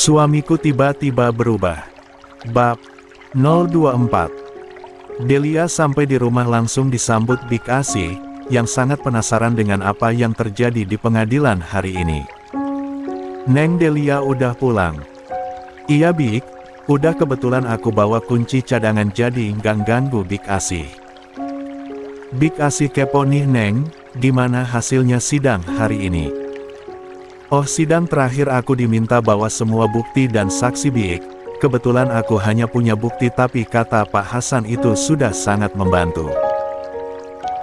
Suamiku tiba-tiba berubah. Bab 024. Delia sampai di rumah langsung disambut Big Asi, yang sangat penasaran dengan apa yang terjadi di pengadilan hari ini. "Neng Delia udah pulang?" "Iya Big, udah, kebetulan aku bawa kunci cadangan jadi nggak ganggu Big Asi." Big Asi kepo nih Neng, gimana hasilnya sidang hari ini? "Oh, sidang terakhir aku diminta bawa semua bukti dan saksi Big. Kebetulan aku hanya punya bukti tapi kata Pak Hasan itu sudah sangat membantu."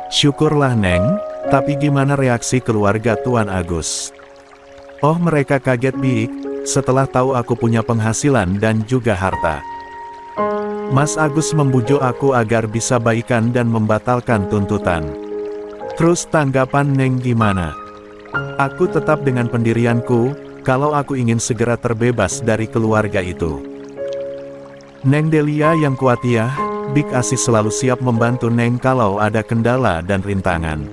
"Syukurlah Neng, tapi gimana reaksi keluarga Tuan Agus?" "Oh, mereka kaget Big, setelah tahu aku punya penghasilan dan juga harta. Mas Agus membujuk aku agar bisa baikan dan membatalkan tuntutan." "Terus tanggapan Neng gimana?" "Aku tetap dengan pendirianku, kalau aku ingin segera terbebas dari keluarga itu." "Neng Delia yang kuat ya, Big Asi selalu siap membantu Neng kalau ada kendala dan rintangan."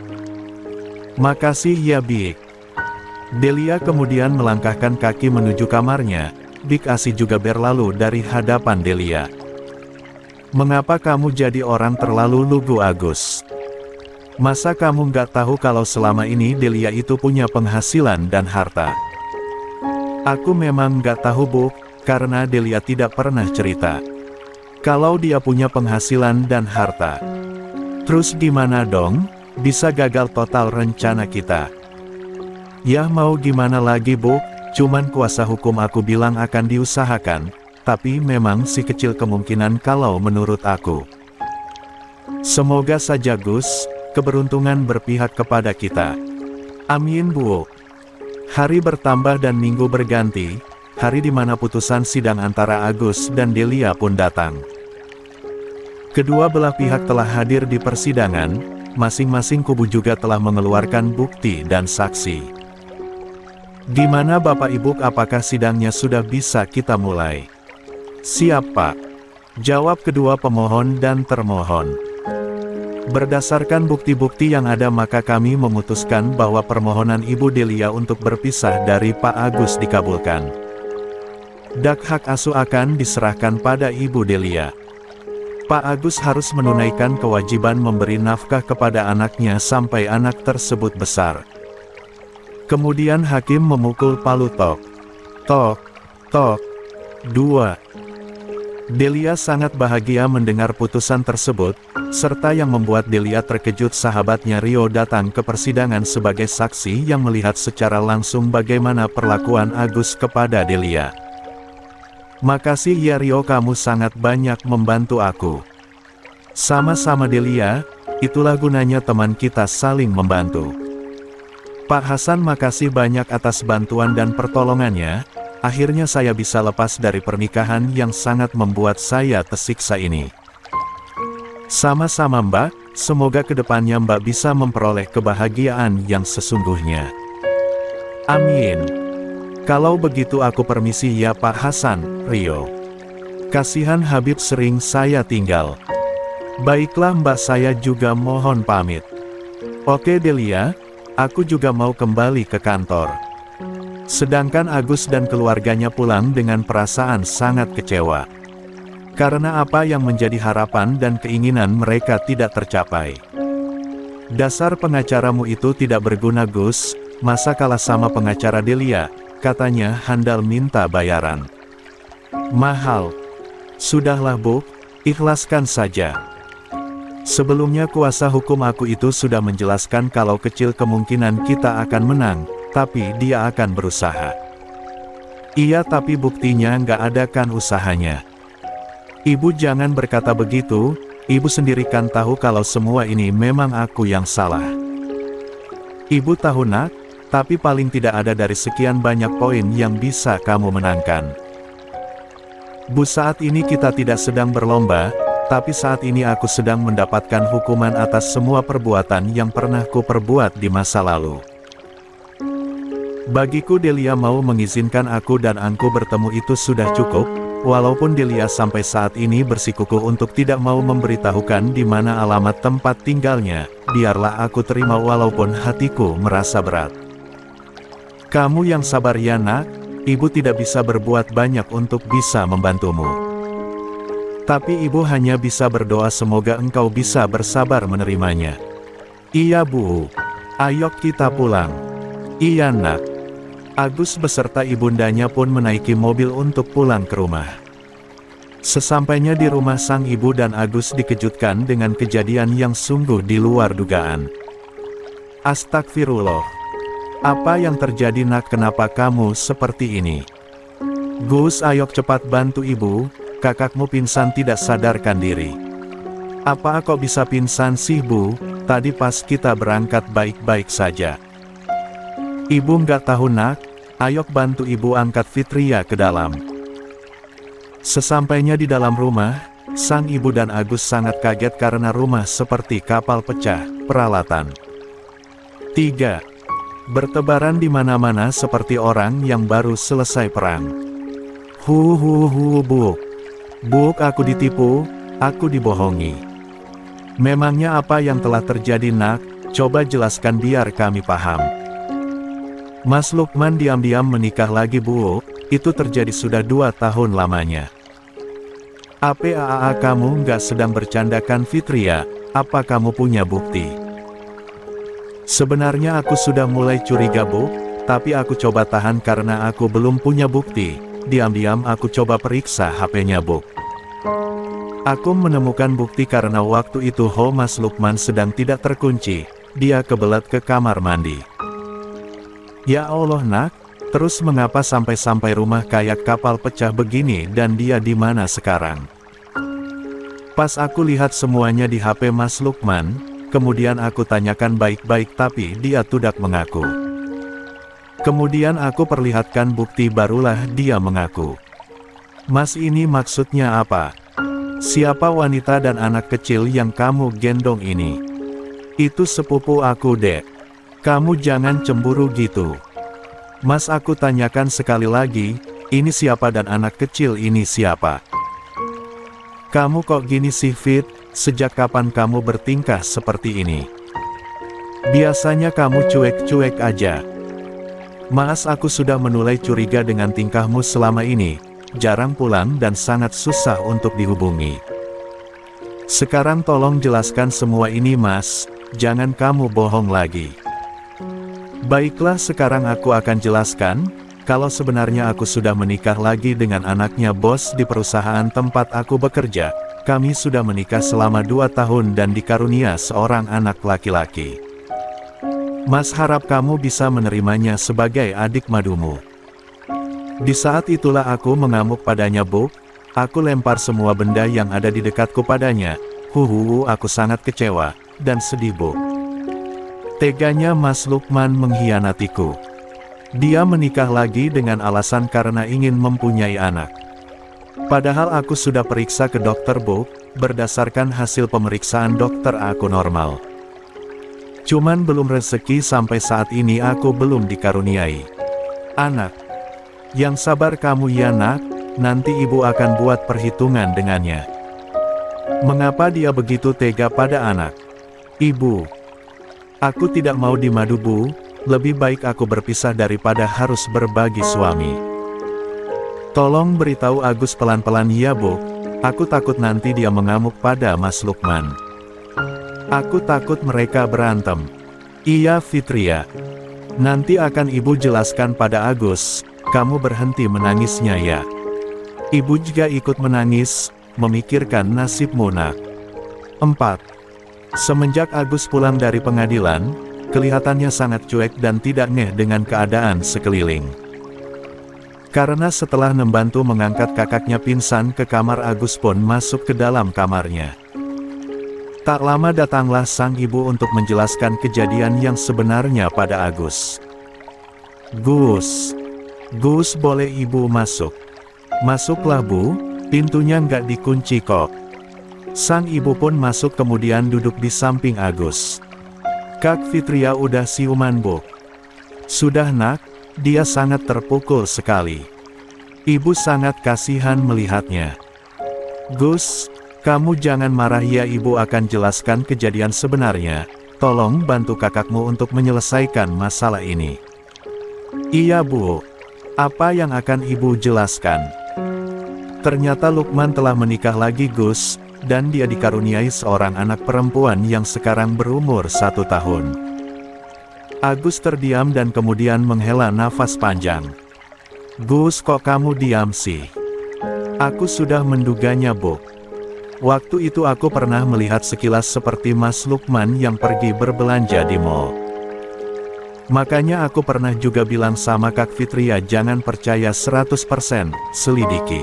"Makasih ya Big." Delia kemudian melangkahkan kaki menuju kamarnya. Big Asi juga berlalu dari hadapan Delia. "Mengapa kamu jadi orang terlalu lugu Agus? Masa kamu nggak tahu kalau selama ini Delia itu punya penghasilan dan harta?" "Aku memang nggak tahu Bu, karena Delia tidak pernah cerita kalau dia punya penghasilan dan harta." "Terus gimana dong? Bisa gagal total rencana kita." "Ya mau gimana lagi Bu, cuman kuasa hukum aku bilang akan diusahakan, tapi memang si kecil kemungkinan kalau menurut aku." "Semoga saja Gus, keberuntungan berpihak kepada kita." "Amin Bu." Hari bertambah dan minggu berganti, hari di mana putusan sidang antara Agus dan Delia pun datang. Kedua belah pihak telah hadir di persidangan, masing-masing kubu juga telah mengeluarkan bukti dan saksi. "Gimana Bapak Ibu, apakah sidangnya sudah bisa kita mulai?" "Siap Pak," jawab kedua pemohon dan termohon. "Berdasarkan bukti-bukti yang ada maka kami memutuskan bahwa permohonan Ibu Delia untuk berpisah dari Pak Agus dikabulkan. Hak asuh akan diserahkan pada Ibu Delia. Pak Agus harus menunaikan kewajiban memberi nafkah kepada anaknya sampai anak tersebut besar." Kemudian hakim memukul palu tok. Tok, tok. 2. Delia sangat bahagia mendengar putusan tersebut, serta yang membuat Delia terkejut sahabatnya Rio datang ke persidangan sebagai saksi yang melihat secara langsung bagaimana perlakuan Agus kepada Delia. "Makasih ya Rio, kamu sangat banyak membantu aku." "Sama-sama Delia, itulah gunanya teman kita saling membantu." "Pak Hasan, makasih banyak atas bantuan dan pertolongannya. Akhirnya saya bisa lepas dari pernikahan yang sangat membuat saya tersiksa ini." "Sama-sama Mbak, semoga kedepannya Mbak bisa memperoleh kebahagiaan yang sesungguhnya." "Amin. Kalau begitu aku permisi ya Pak Hasan, Rio. Kasihan Habib sering saya tinggal." "Baiklah Mbak, saya juga mohon pamit." "Oke Delia, aku juga mau kembali ke kantor." Sedangkan Agus dan keluarganya pulang dengan perasaan sangat kecewa. Karena apa yang menjadi harapan dan keinginan mereka tidak tercapai. "Dasar pengacaramu itu tidak berguna Gus, masa kalah sama pengacara Delia, katanya handal minta bayaran mahal." "Sudahlah Bu, ikhlaskan saja. Sebelumnya kuasa hukum aku itu sudah menjelaskan kalau kecil kemungkinan kita akan menang, tapi dia akan berusaha." "Iya, tapi buktinya nggak ada kan usahanya." "Ibu jangan berkata begitu, Ibu sendiri kan tahu kalau semua ini memang aku yang salah." "Ibu tahu Nak, tapi paling tidak ada dari sekian banyak poin yang bisa kamu menangkan." "Bu, saat ini kita tidak sedang berlomba, tapi saat ini aku sedang mendapatkan hukuman atas semua perbuatan yang pernah ku perbuat di masa lalu. Bagiku Delia mau mengizinkan aku dan Angku bertemu itu sudah cukup, walaupun Delia sampai saat ini bersikukuh untuk tidak mau memberitahukan di mana alamat tempat tinggalnya, biarlah aku terima walaupun hatiku merasa berat." "Kamu yang sabar ya Nak, ibu tidak bisa berbuat banyak untuk bisa membantumu. Tapi ibu hanya bisa berdoa semoga engkau bisa bersabar menerimanya. Iya bu, ayo kita pulang. Iya nak. Agus beserta ibundanya pun menaiki mobil untuk pulang ke rumah. Sesampainya di rumah sang ibu dan Agus dikejutkan dengan kejadian yang sungguh di luar dugaan. Astagfirullah. Apa yang terjadi nak, kenapa kamu seperti ini? Gus, ayo cepat bantu ibu, kakakmu pingsan tidak sadarkan diri. Apa kok bisa pingsan sih bu, tadi pas kita berangkat baik-baik saja. Ibu nggak tahu nak, ayo bantu ibu angkat Fitria ke dalam. Sesampainya di dalam rumah, sang ibu dan Agus sangat kaget karena rumah seperti kapal pecah, peralatan 3. Bertebaran di mana-mana seperti orang yang baru selesai perang. Buk. Buk, aku ditipu, aku dibohongi. Memangnya apa yang telah terjadi nak, coba jelaskan biar kami paham. Mas Lukman diam-diam menikah lagi bu, itu terjadi sudah 2 tahun lamanya. Apa kamu nggak sedang bercandakan Fitria, apa kamu punya bukti? Sebenarnya aku sudah mulai curiga bu, tapi aku coba tahan karena aku belum punya bukti. Diam-diam aku coba periksa HP-nya bu. Aku menemukan bukti karena waktu itu Mas Lukman sedang tidak terkunci, dia kebelet ke kamar mandi. Ya Allah nak, terus mengapa sampai rumah kayak kapal pecah begini dan dia di mana sekarang? Pas aku lihat semuanya di HP Mas Lukman, kemudian aku tanyakan baik-baik tapi dia tidak mengaku. Kemudian aku perlihatkan bukti barulah dia mengaku. Mas, ini maksudnya apa? Siapa wanita dan anak kecil yang kamu gendong ini? Itu sepupu aku dek. Kamu jangan cemburu gitu. Mas, aku tanyakan sekali lagi, ini siapa dan anak kecil ini siapa? Kamu kok gini sih Fit, sejak kapan kamu bertingkah seperti ini? Biasanya kamu cuek-cuek aja. Mas, aku sudah mulai curiga dengan tingkahmu selama ini, jarang pulang dan sangat susah untuk dihubungi. Sekarang tolong jelaskan semua ini mas, jangan kamu bohong lagi. Baiklah, sekarang aku akan jelaskan, kalau sebenarnya aku sudah menikah lagi dengan anaknya bos di perusahaan tempat aku bekerja. Kami sudah menikah selama 2 tahun dan dikarunia seorang anak laki-laki. Mas harap kamu bisa menerimanya sebagai adik madumu. Di saat itulah aku mengamuk padanya bu, aku lempar semua benda yang ada di dekatku padanya. Aku sangat kecewa dan sedih bu. Teganya Mas Lukman mengkhianatiku. Dia menikah lagi dengan alasan karena ingin mempunyai anak. Padahal aku sudah periksa ke dokter bu, berdasarkan hasil pemeriksaan dokter aku normal. Cuman belum rezeki sampai saat ini aku belum dikaruniai anak. Yang sabar kamu ya nak, nanti ibu akan buat perhitungan dengannya. Mengapa dia begitu tega pada anak? Ibu, aku tidak mau dimadu bu, lebih baik aku berpisah daripada harus berbagi suami. Tolong beritahu Agus pelan-pelan ya bu, aku takut nanti dia mengamuk pada Mas Lukman. Aku takut mereka berantem. Iya Fitria. Nanti akan ibu jelaskan pada Agus, kamu berhenti menangisnya ya. Ibu juga ikut menangis, memikirkan nasibmu nak. 4. Semenjak Agus pulang dari pengadilan, kelihatannya sangat cuek dan tidak ngeh dengan keadaan sekeliling. Karena setelah membantu mengangkat kakaknya pingsan ke kamar, Agus pun masuk ke dalam kamarnya. Tak lama datanglah sang ibu untuk menjelaskan kejadian yang sebenarnya pada Agus. Gus, boleh ibu masuk? Masuklah bu, pintunya nggak dikunci kok. Sang ibu pun masuk kemudian duduk di samping Agus. Kak Fitria udah siuman bu? Sudah nak, dia sangat terpukul sekali. Ibu sangat kasihan melihatnya. Gus, kamu jangan marah ya, ibu akan jelaskan kejadian sebenarnya. Tolong bantu kakakmu untuk menyelesaikan masalah ini. Iya bu. Apa yang akan ibu jelaskan? Ternyata Lukman telah menikah lagi Gus, dan dia dikaruniai seorang anak perempuan yang sekarang berumur 1 tahun. Agus terdiam dan kemudian menghela nafas panjang. Gus, kok kamu diam sih? Aku sudah menduganya, Bu. Waktu itu aku pernah melihat sekilas seperti Mas Lukman yang pergi berbelanja di mall. Makanya aku pernah juga bilang sama Kak Fitria jangan percaya 100%, selidiki.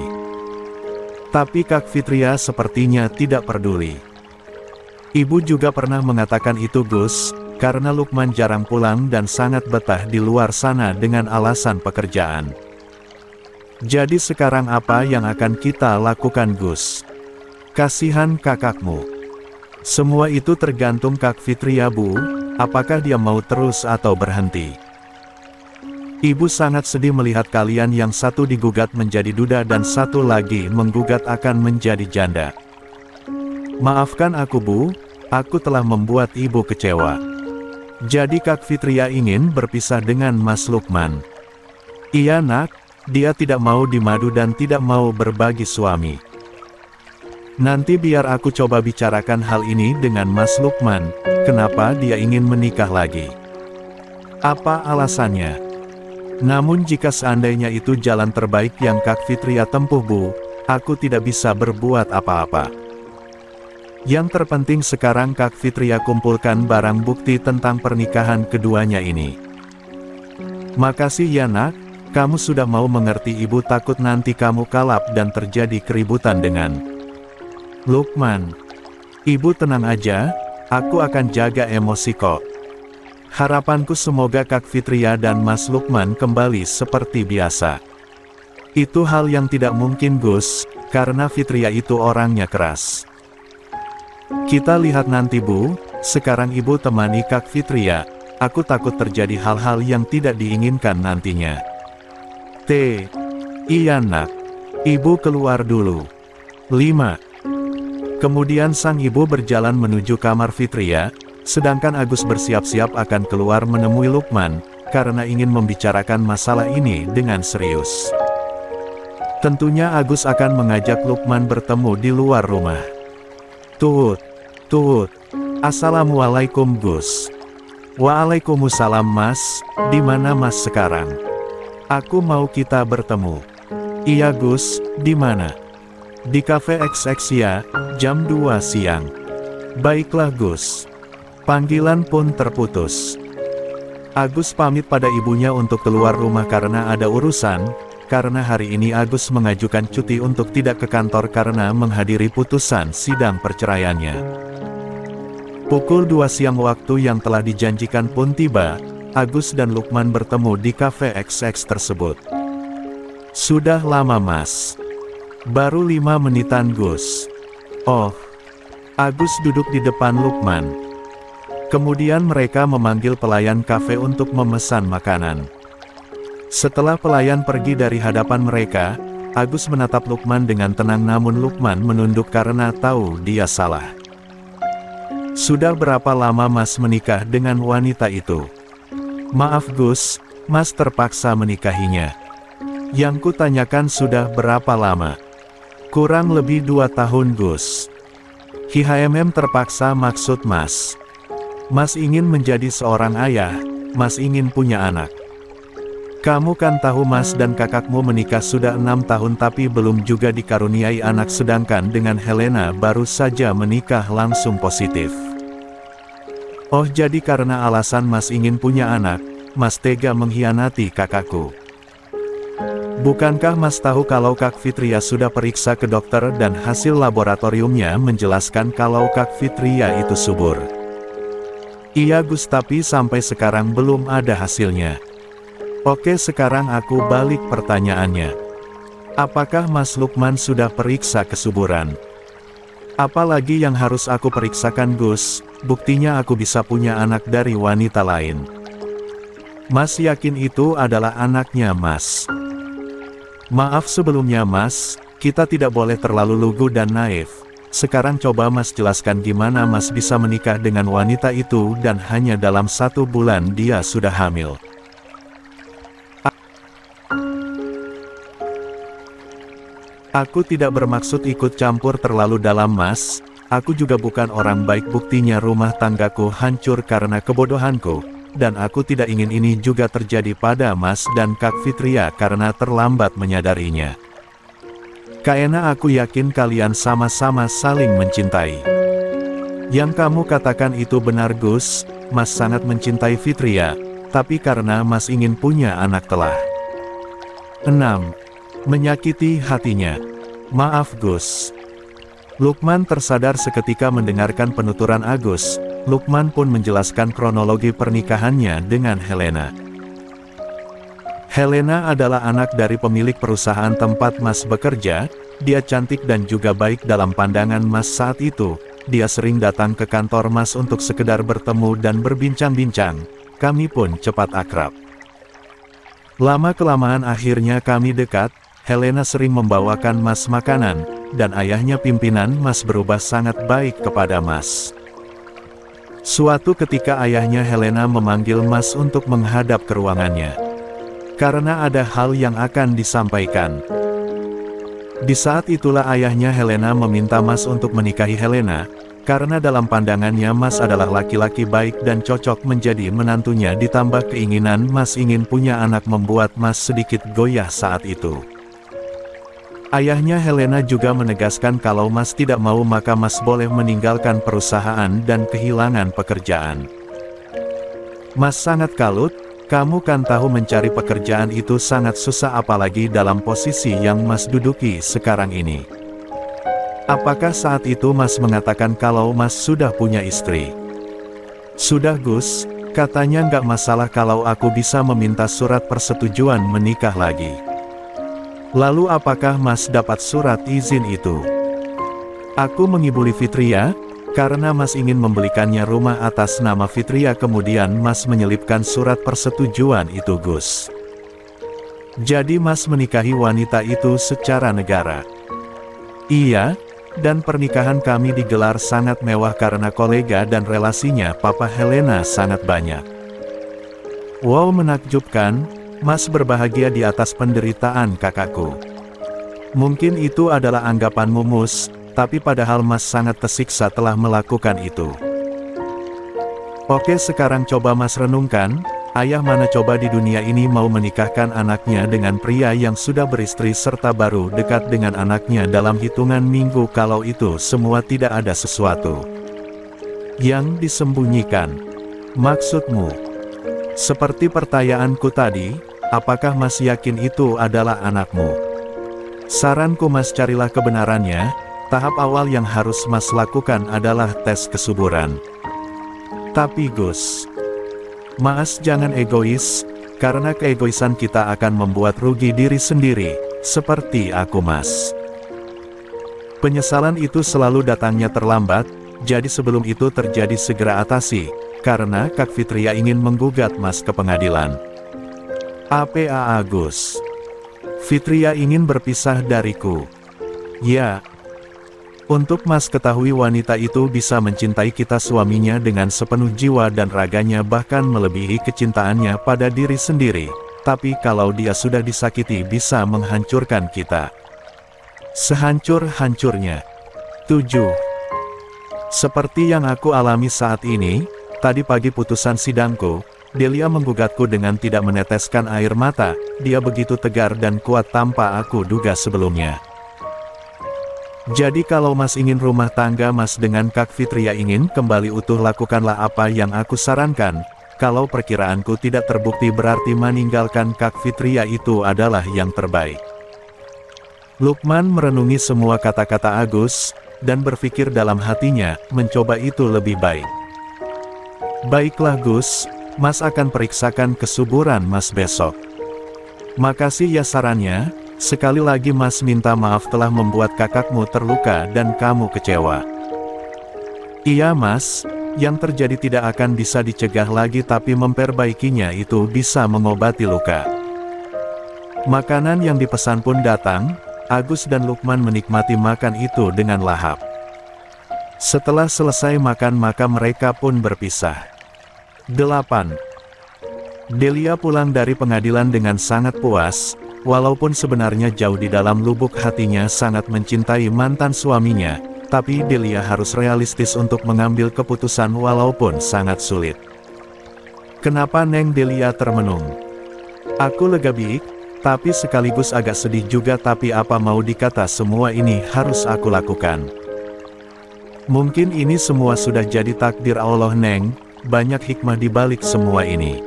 Tapi Kak Fitria sepertinya tidak peduli. Ibu juga pernah mengatakan itu Gus, karena Lukman jarang pulang dan sangat betah di luar sana dengan alasan pekerjaan. Jadi sekarang apa yang akan kita lakukan Gus? Kasihan kakakmu. Semua itu tergantung Kak Fitria Bu, apakah dia mau terus atau berhenti. Ibu sangat sedih melihat kalian yang satu digugat menjadi duda dan satu lagi menggugat akan menjadi janda. Maafkan aku Bu, aku telah membuat ibu kecewa. Jadi Kak Fitria ingin berpisah dengan Mas Lukman. Iya nak, dia tidak mau dimadu dan tidak mau berbagi suami. Nanti biar aku coba bicarakan hal ini dengan Mas Lukman, kenapa dia ingin menikah lagi. Apa alasannya? Namun jika seandainya itu jalan terbaik yang Kak Fitria tempuh Bu, aku tidak bisa berbuat apa-apa. Yang terpenting sekarang Kak Fitria kumpulkan barang bukti tentang pernikahan keduanya ini. Makasih ya nak, kamu sudah mau mengerti ibu takut nanti kamu kalap dan terjadi keributan dengan Lukman. Ibu tenang aja, aku akan jaga emosi kok. Harapanku semoga Kak Fitria dan Mas Lukman kembali seperti biasa. Itu hal yang tidak mungkin Gus, karena Fitria itu orangnya keras. Kita lihat nanti Bu, sekarang ibu temani Kak Fitria, aku takut terjadi hal-hal yang tidak diinginkan nantinya. Iya nak, ibu keluar dulu. 5. Kemudian sang ibu berjalan menuju kamar Fitria, sedangkan Agus bersiap-siap akan keluar menemui Lukman, karena ingin membicarakan masalah ini dengan serius. Tentunya Agus akan mengajak Lukman bertemu di luar rumah. Tut. Assalamualaikum Gus. Waalaikumsalam Mas, di mana Mas sekarang? Aku mau kita bertemu. Iya Gus, di mana? Di Cafe XX ya, jam 2 siang. Baiklah Gus. Panggilan pun terputus. Agus pamit pada ibunya untuk keluar rumah karena ada urusan, karena hari ini Agus mengajukan cuti untuk tidak ke kantor karena menghadiri putusan sidang perceraiannya. Pukul 2 siang waktu yang telah dijanjikan pun tiba, Agus dan Lukman bertemu di Cafe XX tersebut. Sudah lama Mas. Baru 5 menitan Gus. Oh. Agus duduk di depan Lukman. Kemudian mereka memanggil pelayan kafe untuk memesan makanan. Setelah pelayan pergi dari hadapan mereka, Agus menatap Lukman dengan tenang namun Lukman menunduk karena tahu dia salah. Sudah berapa lama Mas menikah dengan wanita itu? Maaf Gus, Mas terpaksa menikahinya. Yang kutanyakan sudah berapa lama? Kurang lebih 2 tahun Gus. HMM terpaksa maksud Mas. Mas ingin menjadi seorang ayah, Mas ingin punya anak. Kamu kan tahu Mas dan kakakmu menikah sudah 6 tahun tapi belum juga dikaruniai anak sedangkan dengan Helena baru saja menikah langsung positif. Oh jadi karena alasan Mas ingin punya anak, Mas tega mengkhianati kakakku. Bukankah Mas tahu kalau Kak Fitria sudah periksa ke dokter dan hasil laboratoriumnya menjelaskan kalau Kak Fitria itu subur? Iya Gus tapi sampai sekarang belum ada hasilnya. Oke sekarang aku balik pertanyaannya. Apakah Mas Lukman sudah periksa kesuburan? Apalagi yang harus aku periksakan Gus, buktinya aku bisa punya anak dari wanita lain. Mas yakin itu adalah anaknya Mas? Maaf sebelumnya Mas, kita tidak boleh terlalu lugu dan naif. Sekarang coba Mas jelaskan gimana Mas bisa menikah dengan wanita itu dan hanya dalam 1 bulan dia sudah hamil. Aku tidak bermaksud ikut campur terlalu dalam Mas, aku juga bukan orang baik, buktinya rumah tanggaku hancur karena kebodohanku, dan aku tidak ingin ini juga terjadi pada Mas dan Kak Fitria karena terlambat menyadarinya. Karena aku yakin kalian sama-sama saling mencintai. Yang kamu katakan itu benar Gus, Mas sangat mencintai Fitria, tapi karena Mas ingin punya anak telah. 6. Menyakiti hatinya. Maaf Gus. Lukman tersadar seketika mendengarkan penuturan Agus. Lukman pun menjelaskan kronologi pernikahannya dengan Helena. Helena adalah anak dari pemilik perusahaan tempat Mas bekerja. Dia cantik dan juga baik dalam pandangan Mas saat itu. Dia sering datang ke kantor Mas untuk sekedar bertemu dan berbincang-bincang. Kami pun cepat akrab. Lama-kelamaan akhirnya kami dekat. Helena sering membawakan Mas makanan, dan ayahnya pimpinan Mas berubah sangat baik kepada Mas. Suatu ketika ayahnya Helena memanggil Mas untuk menghadap ke ruangannya. Karena ada hal yang akan disampaikan. Di saat itulah ayahnya Helena meminta Mas untuk menikahi Helena, karena dalam pandangannya Mas adalah laki-laki baik dan cocok menjadi menantunya, ditambah keinginan Mas ingin punya anak membuat Mas sedikit goyah saat itu. Ayahnya Helena juga menegaskan kalau Mas tidak mau maka Mas boleh meninggalkan perusahaan dan kehilangan pekerjaan. Mas sangat kalut, kamu kan tahu mencari pekerjaan itu sangat susah apalagi dalam posisi yang Mas duduki sekarang ini. Apakah saat itu Mas mengatakan kalau Mas sudah punya istri? Sudah Gus, katanya nggak masalah kalau aku bisa meminta surat persetujuan menikah lagi. Lalu apakah Mas dapat surat izin itu? Aku mengibuli Fitria, karena Mas ingin membelikannya rumah atas nama Fitria, kemudian Mas menyelipkan surat persetujuan itu Gus. Jadi Mas menikahi wanita itu secara negara. Iya, dan pernikahan kami digelar sangat mewah karena kolega dan relasinya Papa Helena sangat banyak. Wow, menakjubkan. Mas berbahagia di atas penderitaan kakakku. Mungkin itu adalah anggapanmu Mus, tapi padahal Mas sangat tersiksa telah melakukan itu. Oke, sekarang coba Mas renungkan, ayah mana coba di dunia ini mau menikahkan anaknya dengan pria yang sudah beristri serta baru dekat dengan anaknya dalam hitungan minggu kalau itu semua tidak ada sesuatu yang disembunyikan. Maksudmu? Seperti pertanyaanku tadi, apakah Mas yakin itu adalah anakmu? Saranku Mas carilah kebenarannya, tahap awal yang harus Mas lakukan adalah tes kesuburan. Tapi Gus, Mas jangan egois, karena keegoisan kita akan membuat rugi diri sendiri, seperti aku Mas. Penyesalan itu selalu datangnya terlambat, jadi sebelum itu terjadi segera atasi, karena Kak Fitria ingin menggugat Mas ke pengadilan. Apa Gus? Fitria ingin berpisah dariku. Ya. Untuk Mas ketahui wanita itu bisa mencintai kita suaminya dengan sepenuh jiwa dan raganya bahkan melebihi kecintaannya pada diri sendiri. Tapi kalau dia sudah disakiti bisa menghancurkan kita. Sehancur-hancurnya. 7. Seperti yang aku alami saat ini, tadi pagi putusan sidangku, Delia menggugatku dengan tidak meneteskan air mata, dia begitu tegar dan kuat tanpa aku duga sebelumnya. Jadi kalau Mas ingin rumah tangga Mas dengan Kak Fitria ingin kembali utuh, lakukanlah apa yang aku sarankan. Kalau perkiraanku tidak terbukti berarti meninggalkan Kak Fitria itu adalah yang terbaik. Lukman merenungi semua kata-kata Agus, dan berpikir dalam hatinya, mencoba itu lebih baik. Baiklah Gus, Mas akan periksakan kesuburan Mas besok. Makasih ya sarannya, sekali lagi Mas minta maaf telah membuat kakakmu terluka dan kamu kecewa. Iya Mas, yang terjadi tidak akan bisa dicegah lagi tapi memperbaikinya itu bisa mengobati luka. Makanan yang dipesan pun datang, Agus dan Lukman menikmati makan itu dengan lahap. Setelah selesai makan maka mereka pun berpisah. 8. Delia pulang dari pengadilan dengan sangat puas, Walaupun sebenarnya jauh di dalam lubuk hatinya sangat mencintai mantan suaminya, tapi Delia harus realistis untuk mengambil keputusan walaupun sangat sulit. Kenapa Neng Delia termenung? Aku lega Bik, tapi sekaligus agak sedih juga, tapi apa mau dikata semua ini harus aku lakukan. Mungkin ini semua sudah jadi takdir Allah Neng, banyak hikmah di balik semua ini.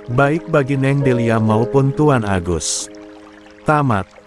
Baik bagi Neng Delia maupun Tuan Agus. Tamat.